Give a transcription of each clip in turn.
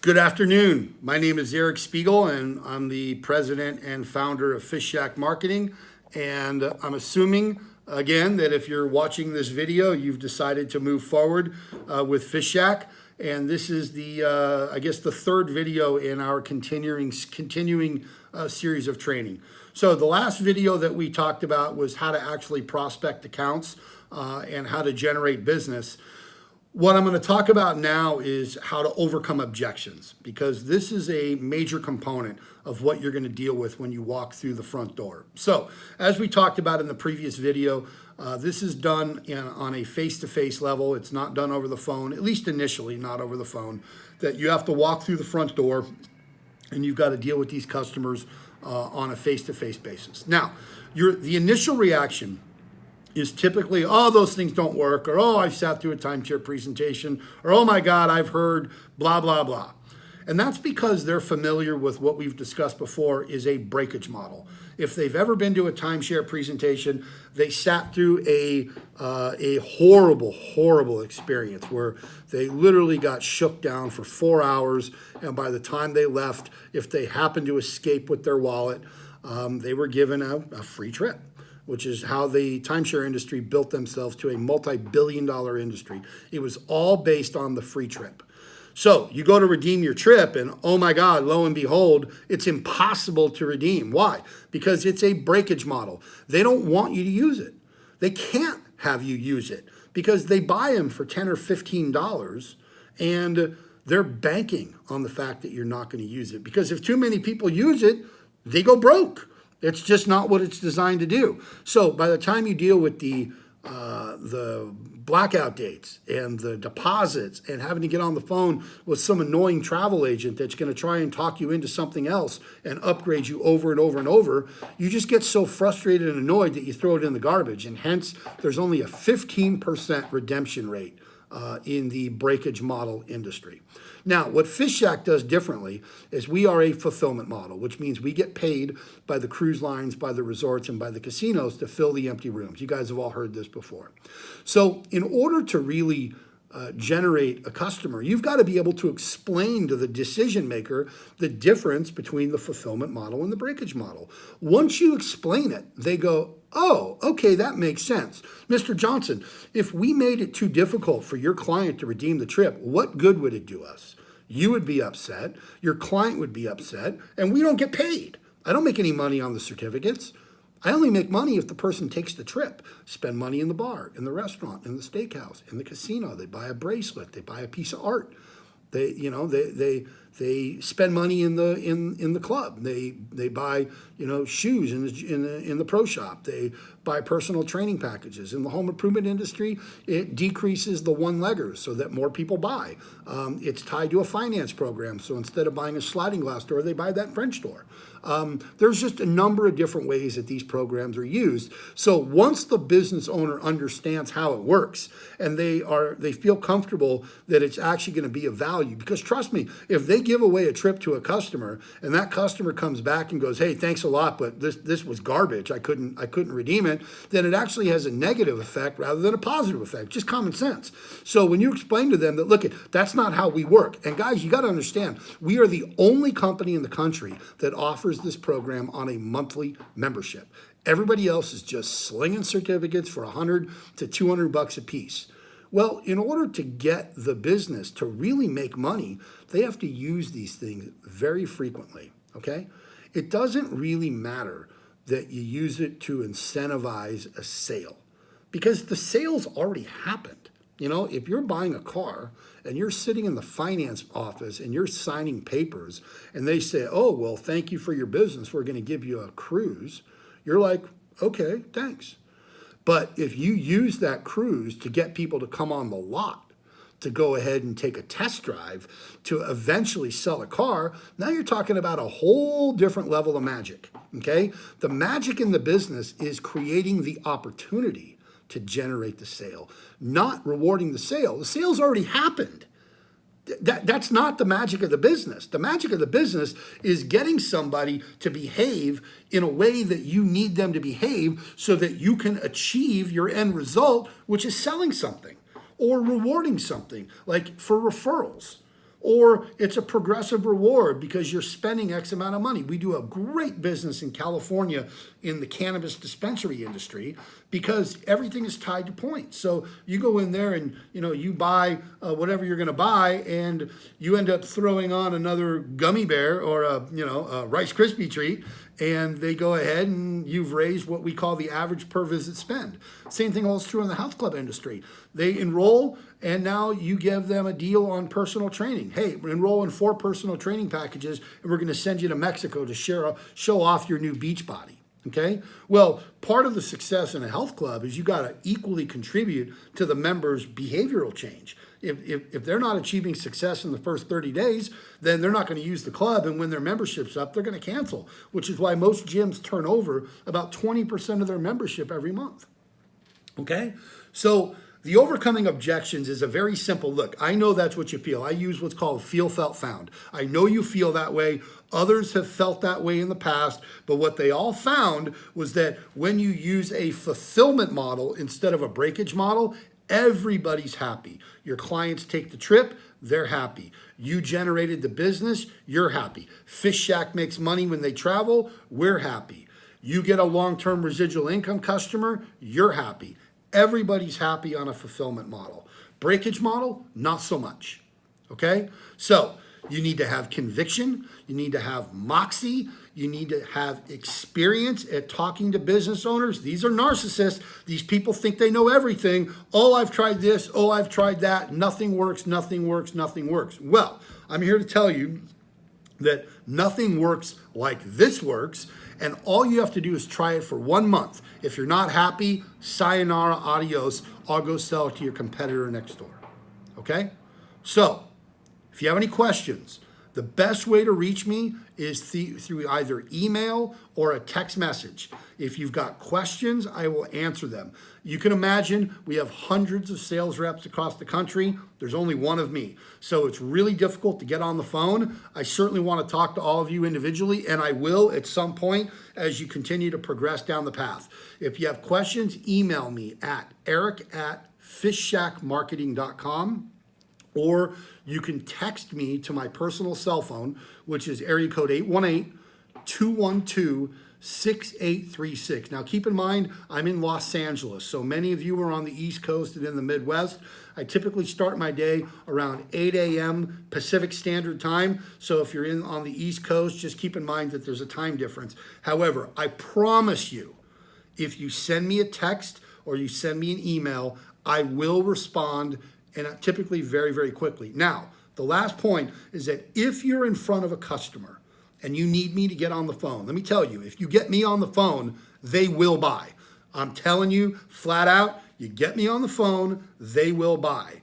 Good afternoon. My name is Eric Spiegel, and I'm the president and founder of Fish Shack Marketing. And I'm assuming, again, that if you're watching this video, you've decided to move forward with Fish Shack. And this is the, I guess, the third video in our continuing series of training. So the last video that we talked about was how to actually prospect accounts and how to generate business. What I'm going to talk about now is how to overcome objections, because this is a major component of what you're going to deal with when you walk through the front door. So, as we talked about in the previous video, this is done on a face-to-face level. It's not done over the phone, at least initially, not over the phone. That you have to walk through the front door and you've got to deal with these customers on a face-to-face basis. Now, the initial reaction is typically, oh, those things don't work, or oh, I've sat through a timeshare presentation, or oh my God, I've heard blah, blah, blah. And that's because they're familiar with what we've discussed before is a breakage model. If they've ever been to a timeshare presentation, they sat through a horrible, horrible experience where they literally got shook down for 4 hours, and by the time they left, if they happened to escape with their wallet, they were given a free trip, which is how the timeshare industry built themselves to a multi-billion-dollar industry. It was all based on the free trip. So you go to redeem your trip and oh my God, lo and behold, it's impossible to redeem. Why? Because it's a breakage model. They don't want you to use it. They can't have you use it because they buy them for $10 or $15 and they're banking on the fact that you're not going to use it. Because if too many people use it, they go broke. It's just not what it's designed to do. So by the time you deal with the blackout dates and the deposits and having to get on the phone with some annoying travel agent that's going to try and talk you into something else and upgrade you over and over and over, you just get so frustrated and annoyed that you throw it in the garbage. And hence, there's only a 15% redemption rate in the breakage model industry. Now, what Fish Shack does differently is we are a fulfillment model, which means we get paid by the cruise lines, by the resorts, and by the casinos to fill the empty rooms. You guys have all heard this before. So in order to really generate a customer, you've got to be able to explain to the decision maker the difference between the fulfillment model and the breakage model. Once you explain it, they go, oh, okay, that makes sense. Mr. Johnson, if we made it too difficult for your client to redeem the trip, what good would it do us? You would be upset, your client would be upset, and we don't get paid. I don't make any money on the certificates. I only make money if the person takes the trip, spend money in the bar, in the restaurant, in the steakhouse, in the casino. They buy a bracelet, they buy a piece of art. They spend money in the club. They buy shoes in the pro shop. They buy personal training packages. In the home improvement industry, it decreases the one-leggers so that more people buy. It's tied to a finance program, so instead of buying a sliding glass door, they buy that French door. There's just a number of different ways that these programs are used. So once the business owner understands how it works and they feel comfortable that it's actually going to be of value, because trust me, if they give away a trip to a customer and that customer comes back and goes, hey, thanks a lot, but this was garbage, I couldn't redeem it, then it actually has a negative effect rather than a positive effect, just common sense. So when you explain to them that, look, that's not how we work. And guys, you got to understand, we are the only company in the country that offers this program on a monthly membership. Everybody else is just slinging certificates for $100 to $200 a piece. Well, in order to get the business to really make money, they have to use these things very frequently, okay? It doesn't really matter that you use it to incentivize a sale because the sale's already happened. If you're buying a car and you're sitting in the finance office and you're signing papers and they say, oh, well, thank you for your business, we're going to give you a cruise, you're like, okay, thanks. But if you use that cruise to get people to come on the lot, to go ahead and take a test drive, to eventually sell a car, now you're talking about a whole different level of magic, okay? The magic in the business is creating the opportunity to generate the sale, not rewarding the sale. The sale's already happened. That's not the magic of the business. The magic of the business is getting somebody to behave in a way that you need them to behave so that you can achieve your end result, which is selling something or rewarding something, like for referrals, or it's a progressive reward because you're spending X amount of money. We do a great business in California in the cannabis dispensary industry because everything is tied to points. So you go in there and you buy whatever you're going to buy, and you end up throwing on another gummy bear or a Rice Krispie treat, and they go ahead and you've raised what we call the average per visit spend. Same thing holds true in the health club industry. They enroll, and now you give them a deal on personal training. Hey, enroll in 4 personal training packages, and we're going to send you to Mexico to show off your new beach body. Okay? Well, part of the success in a health club is you got to equally contribute to the members' behavioral change. If they're not achieving success in the first 30 days, then they're not going to use the club, and when their membership's up, they're going to cancel, which is why most gyms turn over about 20% of their membership every month. Okay? So the overcoming objections is a very simple look. I know that's what you feel. I use what's called feel, felt, found. I know you feel that way. Others have felt that way in the past, but what they all found was that when you use a fulfillment model instead of a breakage model, everybody's happy. Your clients take the trip, they're happy. You generated the business, you're happy. Fish Shack makes money when they travel, we're happy. You get a long-term residual income customer, you're happy. Everybody's happy on a fulfillment model. Breakage model, not so much. Okay? So you need to have conviction, you need to have moxie, you need to have experience at talking to business owners. These are narcissists. These people think they know everything. Oh, I've tried this. Oh, I've tried that. Nothing works, nothing works, nothing works. Well, I'm here to tell you that nothing works like this works, and all you have to do is try it for 1 month. If you're not happy, sayonara, adios. I'll go sell it to your competitor next door. Okay? So, if you have any questions, the best way to reach me is through either email or a text message. If you've got questions, I will answer them. You can imagine we have hundreds of sales reps across the country. There's only one of me. So it's really difficult to get on the phone. I certainly want to talk to all of you individually, and I will at some point as you continue to progress down the path. If you have questions, email me at eric@fishshackmarketing.com. Or you can text me to my personal cell phone, which is area code 818-212-6836. Now keep in mind, I'm in Los Angeles, so many of you are on the East Coast and in the Midwest. I typically start my day around 8 a.m. Pacific Standard Time, so if you're on the East Coast, just keep in mind that there's a time difference. However, I promise you, if you send me a text or you send me an email, I will respond, and typically very, very quickly. Now, the last point is that if you're in front of a customer and you need me to get on the phone, let me tell you, if you get me on the phone, they will buy. I'm telling you flat out, you get me on the phone, they will buy.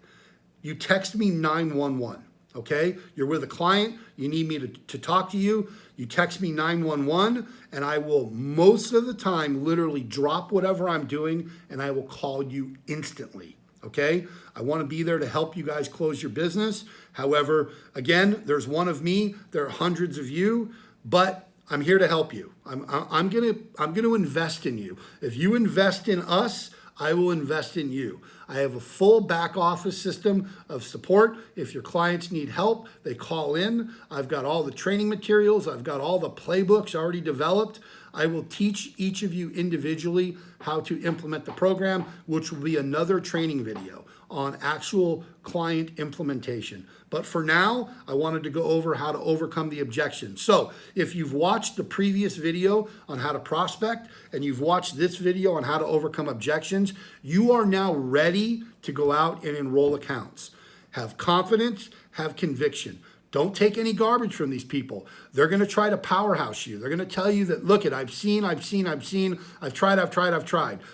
You text me 911, okay? You're with a client, you need me to talk to you, you text me 911, and I will most of the time literally drop whatever I'm doing and I will call you instantly. Okay, I want to be there to help you guys close your business. However, again, there's one of me. There are hundreds of you, but I'm here to help you. I'm gonna invest in you. If you invest in us, I will invest in you. I have a full back office system of support. If your clients need help, they call in. I've got all the training materials. I've got all the playbooks already developed. I will teach each of you individually how to implement the program, which will be another training video on actual client implementation. But for now, I wanted to go over how to overcome the objections. So if you've watched the previous video on how to prospect and you've watched this video on how to overcome objections, you are now ready to go out and enroll accounts. Have confidence, have conviction. Don't take any garbage from these people. They're going to try to powerhouse you. They're going to tell you that, look, I've seen, I've tried.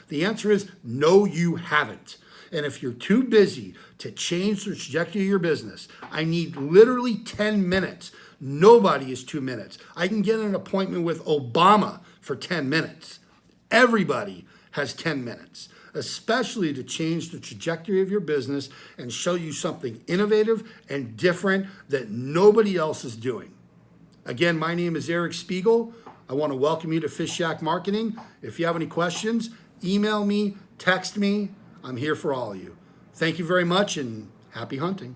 The answer is no, you haven't. And if you're too busy to change the trajectory of your business, I need literally 10 minutes. Nobody is 2 minutes. I can get an appointment with Obama for 10 minutes. Everybody has 10 minutes, especially to change the trajectory of your business and show you something innovative and different that nobody else is doing. Again, my name is Eric Spiegel. I want to welcome you to Fish Shack Marketing. If you have any questions, email me, text me. I'm here for all of you. Thank you very much and happy hunting.